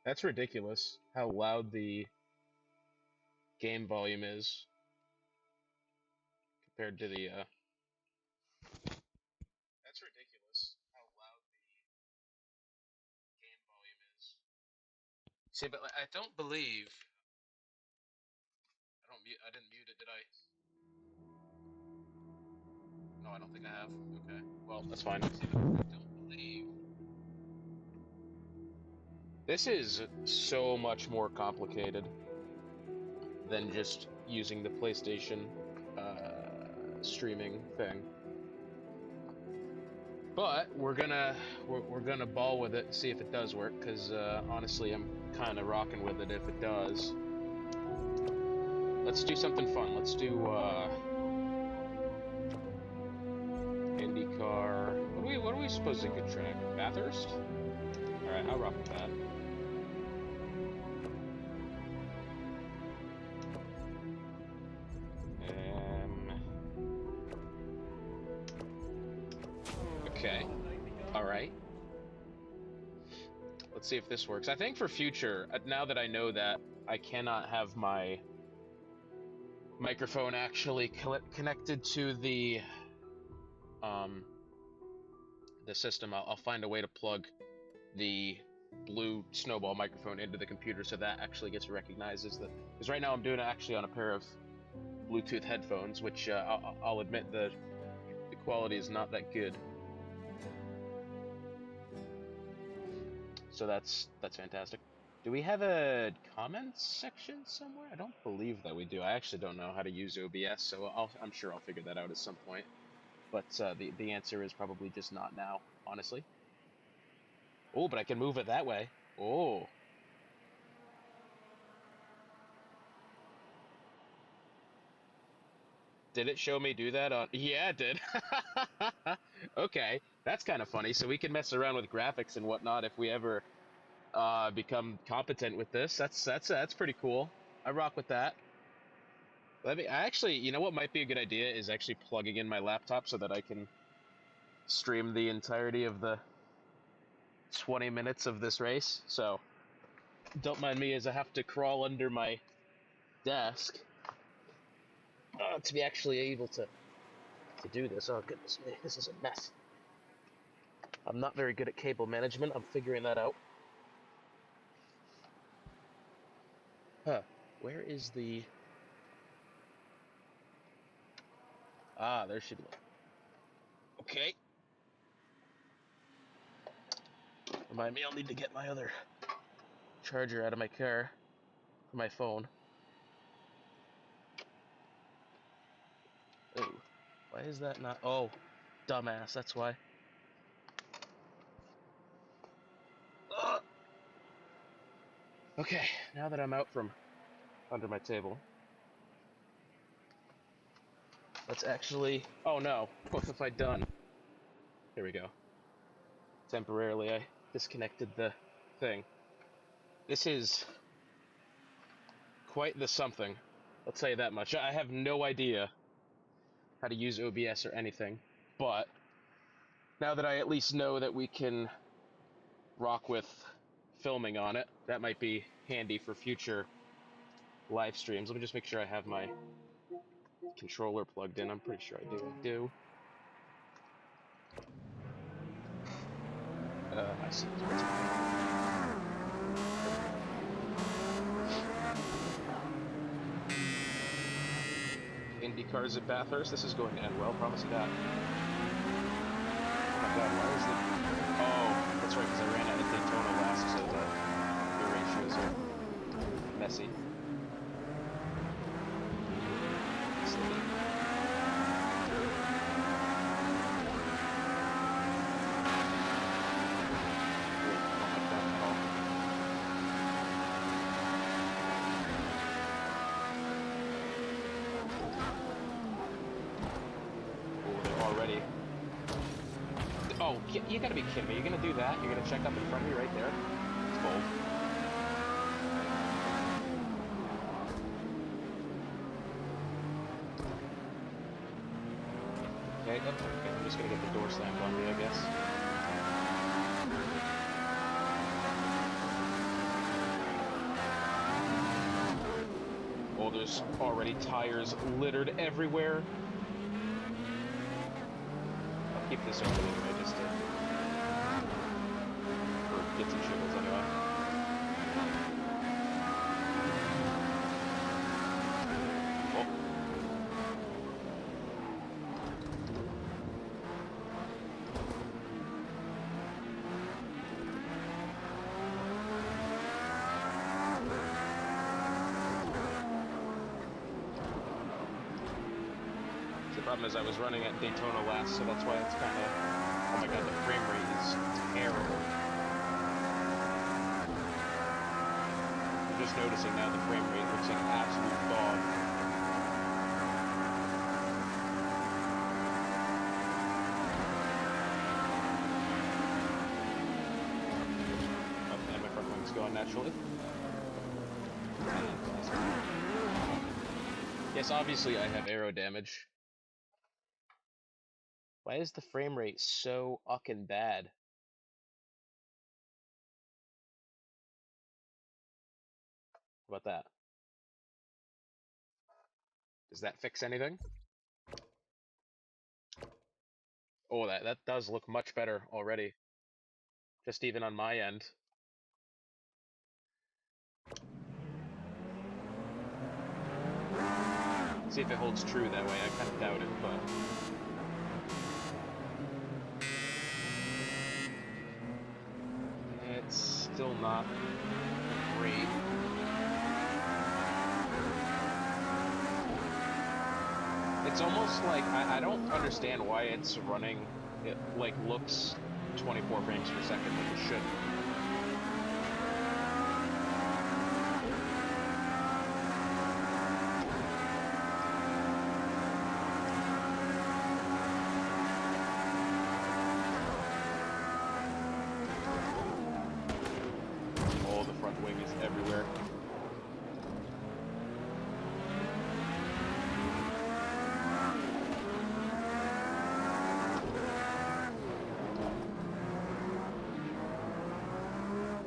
That's ridiculous how loud the game volume is compared to the That's ridiculous how loud the game volume is. See, but like, I don't believe I didn't mute it, did I? No, I don't think I have. Okay. Well, that's fine. See, but I don't believe this is so much more complicated than just using the PlayStation streaming thing. But we're gonna ball with it and see if it does work. Because honestly, I'm kind of rocking with it if it does. Let's do something fun. Let's do IndyCar. What are we supposed to good track? Bathurst. All right, I'll rock with that. Okay. All right. Let's see if this works. I think for future, now that I know that I cannot have my microphone actually connected to um, the system, I'll find a way to plug the blue snowball microphone into the computer so that actually gets recognized as the. Because right now I'm doing it actually on a pair of Bluetooth headphones, which I'll admit the quality is not that good. So that's fantastic. Do we have a comments section somewhere? I don't believe that we do. I actually don't know how to use OBS, so I'm sure I'll figure that out at some point. But the answer is probably just not now, honestly. Oh, but I can move it that way. Oh. Did it show me do that on? Yeah, it did. Okay, that's kind of funny. So we can mess around with graphics and whatnot if we ever become competent with this. That's pretty cool. I rock with that. I actually, you know what might be a good idea is actually plugging in my laptop so that I can stream the entirety of the 20 minutes of this race. So don't mind me as I have to crawl under my desk to be actually able to do this. Oh goodness me, this is a mess. I'm not very good at cable management. I'm figuring that out. Huh? Where is the? Ah, there she be. Okay. Remind me, I'll need to get my other charger out of my car for my phone. Oh, why is that not? Oh, dumbass. That's why. Ugh. Okay, now that I'm out from under my table, let's actually. Oh no, what have I done? Here we go. Temporarily, I disconnected the thing. This is quite the something. I'll tell you that much. I have no idea how to use OBS or anything, but now that I at least know that we can rock with filming on it, that might be handy for future live streams. Let me just make sure I have my controller plugged in. I'm pretty sure I do. I see. Indy cars at Bathurst. This is going to end well. Promise you that. Oh my God, why is it? Oh, that's right, because I ran out of Daytona last, so the ratios are messy. Already. Oh, you gotta be kidding me. You're gonna do that? You're gonna check up in front of me right there? It's bold. Okay, I'm just gonna get the door slammed on me, I guess. there's already tires littered everywhere. I'll keep this open anyway, just to get some shiggles anyway. Oh. The problem is I was running at Daytona last, so that's why it's kind of... Oh my god, the frame rate is terrible. I'm just noticing now the frame rate looks like an absolute dog. Oh, and my front wing's going naturally. Yes, obviously I have aero damage. Why is the frame rate so fucking bad? How about that? Does that fix anything? Oh, that does look much better already. Just even on my end. See if it holds true that way. I kind of doubt it, but... It's still not great. It's almost like, I don't understand why it's running, it like looks 24 frames per second like it should. Oh, the front wing is everywhere.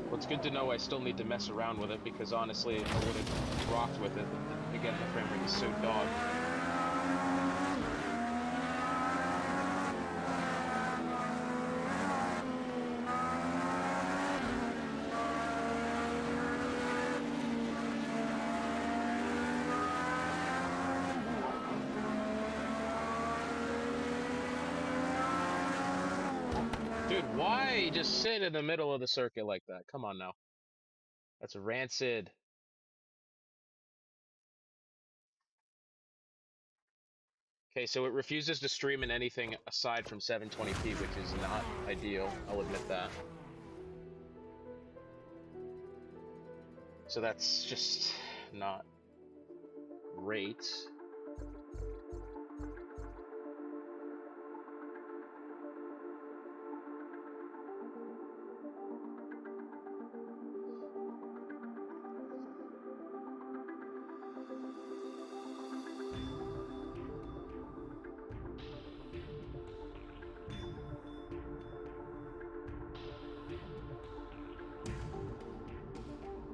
Well, it's good to know I still need to mess around with it, because honestly, if I would have rocked with it, again, the frame rate is so dog. Dude, why just sit in the middle of the circuit like that? Come on now. That's rancid. Okay, so it refuses to stream in anything aside from 720p, which is not ideal, I'll admit that. So that's just not great.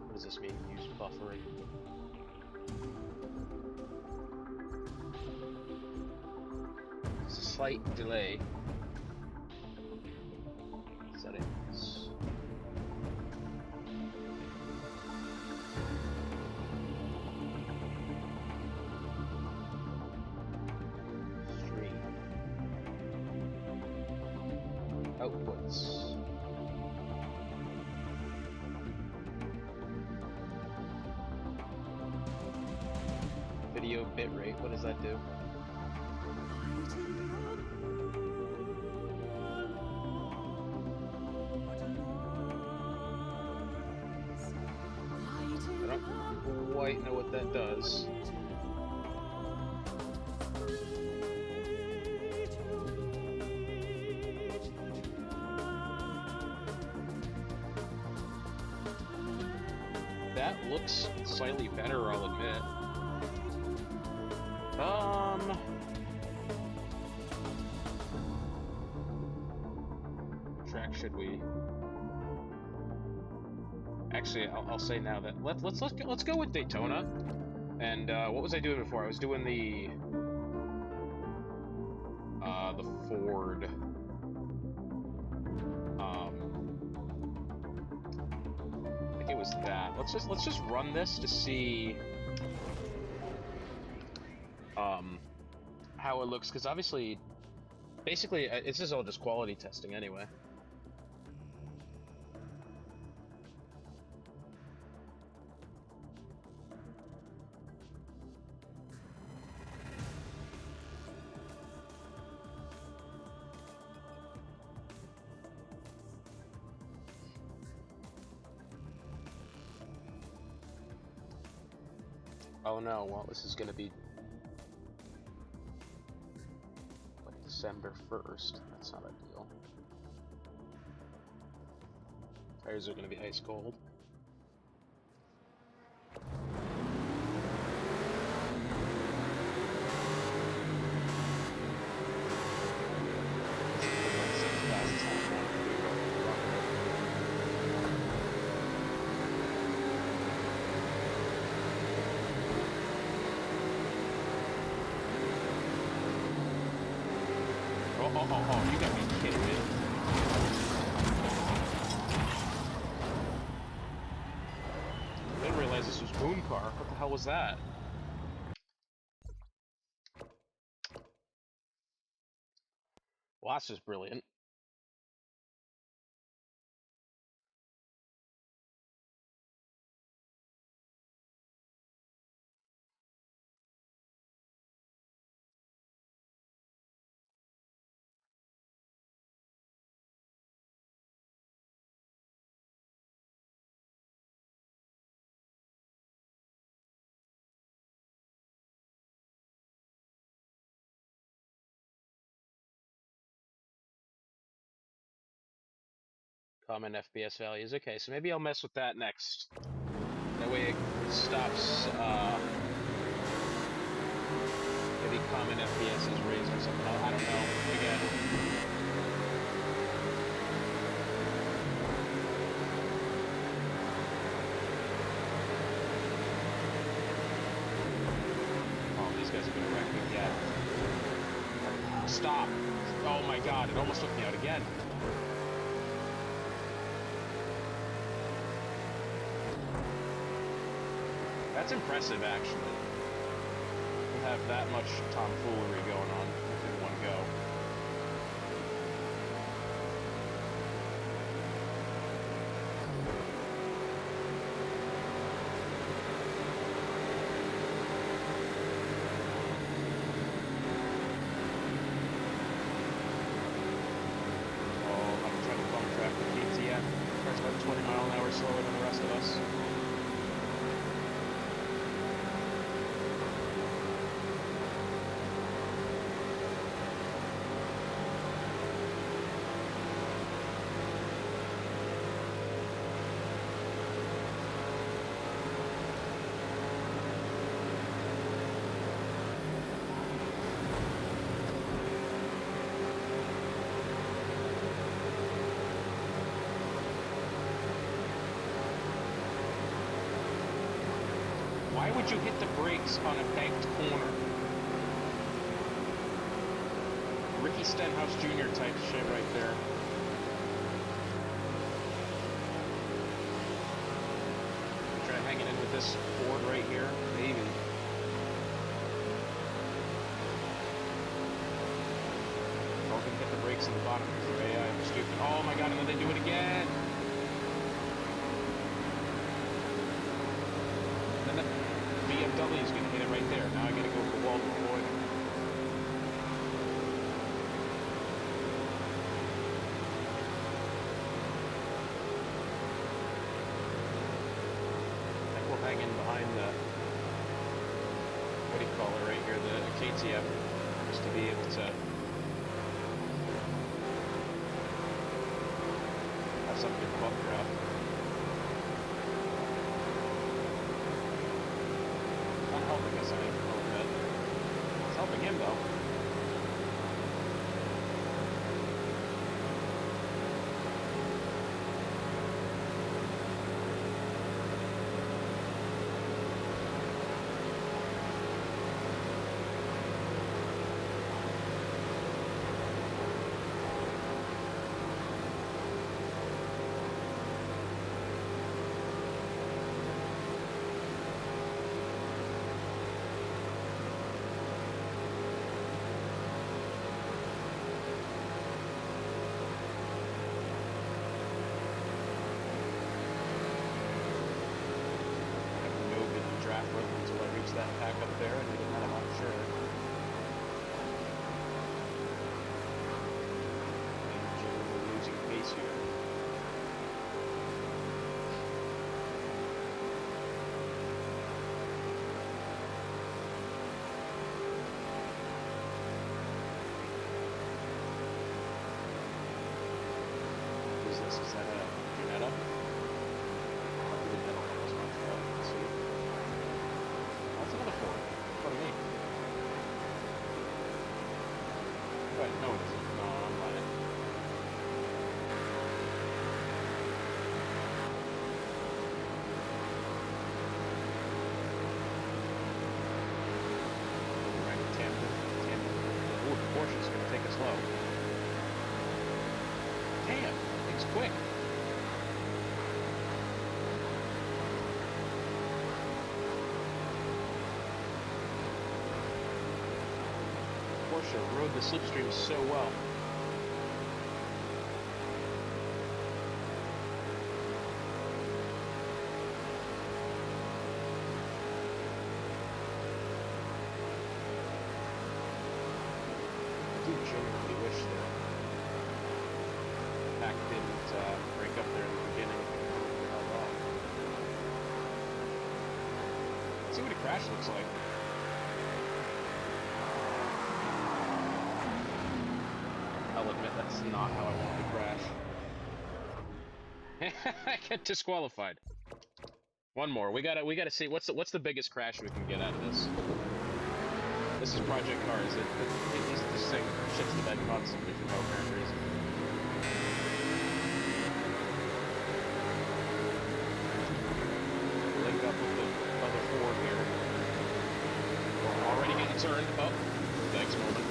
What does this mean? Use buffering. It's a slight delay. Settings. Stream. Outputs. Video bitrate, what does that do? I don't quite know what that does. That looks slightly better, I'll admit. Track should we? Actually, I'll say now that let's go with Daytona, And what was I doing before? I was doing the Ford. I think it was that. Let's just run this to see how it looks, because obviously, basically, this is all just quality testing anyway. Oh no, well, this is gonna be like December 1st. That's not ideal. Tires are gonna be ice cold. Oh, you gotta be kidding me. I didn't realize this was Boom Car. What the hell was that? Well, that's just brilliant. Common FPS values. Okay, so maybe I'll mess with that next. That way it stops, maybe common FPS is raised or something. I don't know. Again. Oh, these guys are gonna wreck me again. Stop! Oh my god, it almost took me out again. That's impressive, actually. To have that much tomfoolery going on within one go. Oh, I'm trying to bump track the KTM. Car's about 20 miles an hour slower than the rest of us. Why would you hit the brakes on a banked corner? Ricky Stenhouse Jr. type shit right there. Try hanging in with this Ford right here, maybe. Oh, can hit the brakes in the bottom because they're AI. I'm stupid. Oh my god, and then they do it again! And then the BMW is going to hit it right there. Now I got to go for wall to avoid it. I think we'll hang in behind the, what do you call it right here, the KTM, just to be able to have something to bumper up. Not helping us any a little bit. It's helping him though. Is that a Janetta? I believe that'll help us much better. Let's see. That's another Ford. In front of me. Wait, no it isn't. No, I'm lying. Ooh, the Porsche's gonna take us low. Damn, that thing's quick. Porsche rode the slipstream so well. I do genuinely wish that Pack didn't break up there in the beginning. Let's see what a crash looks like. I'll admit that's not how I wanted to crash. I get disqualified. One more. We gotta see what's the biggest crash we can get out of this. This is Project Cars. This thing shits the bed constantly for no apparent reason. Link up with the other Ford here. We're already getting turned. Oh, thanks, moment.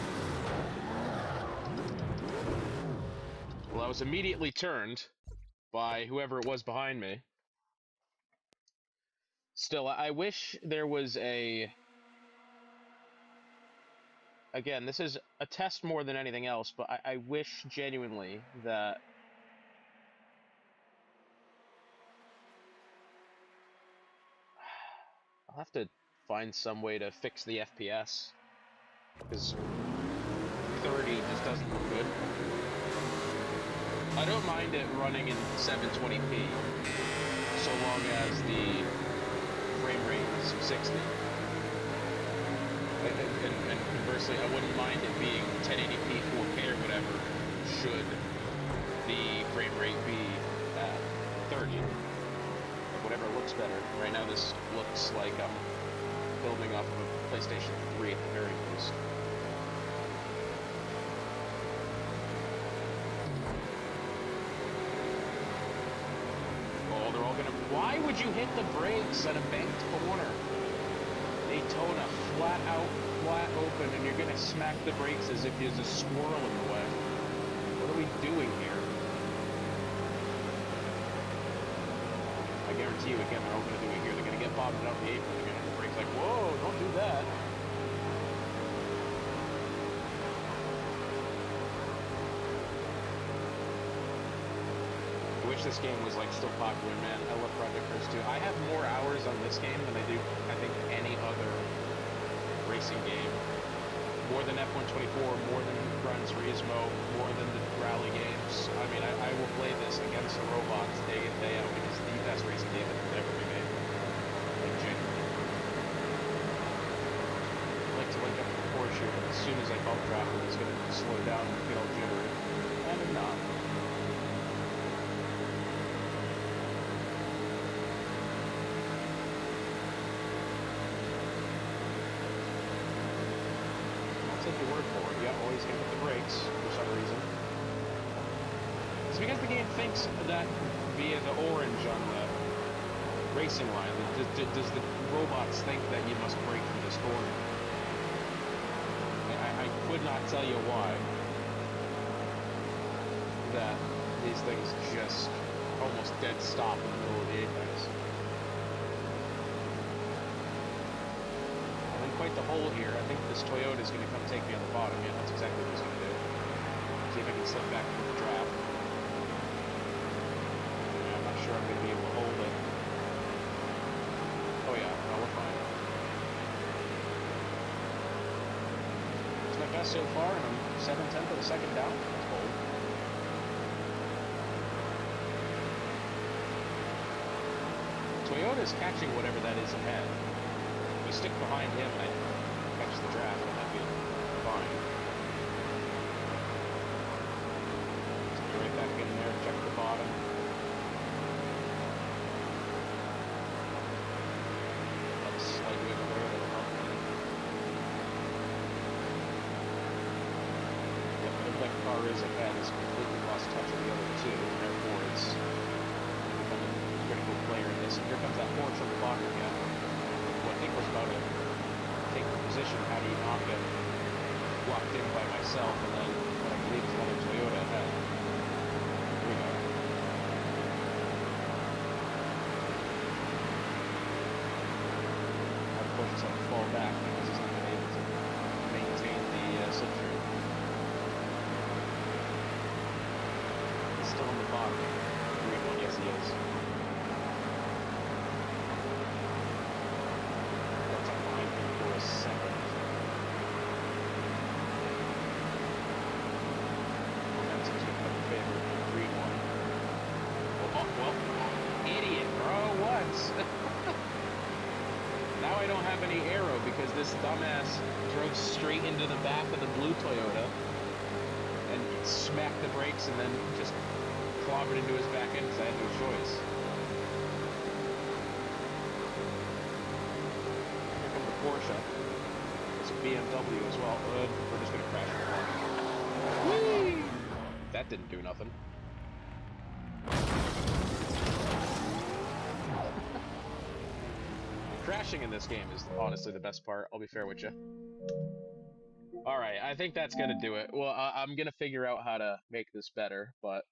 Well, I was immediately turned by whoever it was behind me. Still, I wish there was a... Again, this is a test more than anything else, but I wish genuinely that... I'll have to find some way to fix the FPS, because 30 just doesn't look good. I don't mind it running in 720p, so long as the frame rate is 60. And conversely, I wouldn't mind it being 1080p 4K or whatever, should the frame rate be at 30. Whatever looks better. Right now this looks like I'm filming off of a PlayStation 3 at the very least. Oh, they're all gonna... Why would you hit the brakes at a banked corner? Daytona, flat out, flat open, and you're gonna smack the brakes as if there's a squirrel in the way. What are we doing here? I guarantee you, again, they're all gonna do it here. They're gonna get bobbed out the apron. They're gonna hit the brakes like, whoa, don't do that. I wish this game was like still popular, man. I love Project Cars 2. I have more hours on this game than I do, I think, any other racing game. More than F124, more than Gran Turismo, more than the rally games. I mean, I will play this against the robots day in, day out. It is the best racing game that could ever be made. Like, genuinely. I like to link up with the Porsche, but as soon as I bump traffic, it's going to slow down and get all jittery. And I'm not. Take your word for it. Yeah, always gonna hit the brakes for some reason. It's because the game thinks that via the orange on the racing line, does the robots think that you must brake from this corner? I could not tell you why that these things just almost dead stop in the middle of the apex. Quite the hole here. I think this Toyota is going to come take me on the bottom. Yeah, that's exactly what he's going to do. See if I can slip back into the draft. Yeah, I'm not sure I'm going to be able to hold it. Oh yeah, no, we're fine. It's my best so far, and I'm 7/10 of a second down. That's bold. Toyota's catching whatever that is ahead. You stick behind him and I catch the draft, and that'd be fine. Just get right back in there, check the bottom. power is ahead has completely lost touch of the other two, and therefore it's becoming a critical player in this. And here comes that Porsche on the block again. What Nick was about to take the position, how do you not get blocked in by myself and then what I believe is another Toyota ahead. Here we go. Now Porsche has to fall back because he's not been able to maintain the slipstream. He's still on the bottom. Green one, yes he is. That's up behind him for a second. Momentum's gonna have a favor of the green one. Oh, well, idiot, bro, what? Now I don't have any aero because this dumbass drove straight into the back of the blue Toyota and smacked the brakes and then just clobbered into his back end because I had no choice. Here comes the Porsche. It's a BMW as well. We're just going to crash into one. Whee! That didn't do nothing. Crashing in this game is honestly the best part, I'll be fair with you. Alright, I think that's gonna do it. Well, I'm gonna figure out how to make this better, but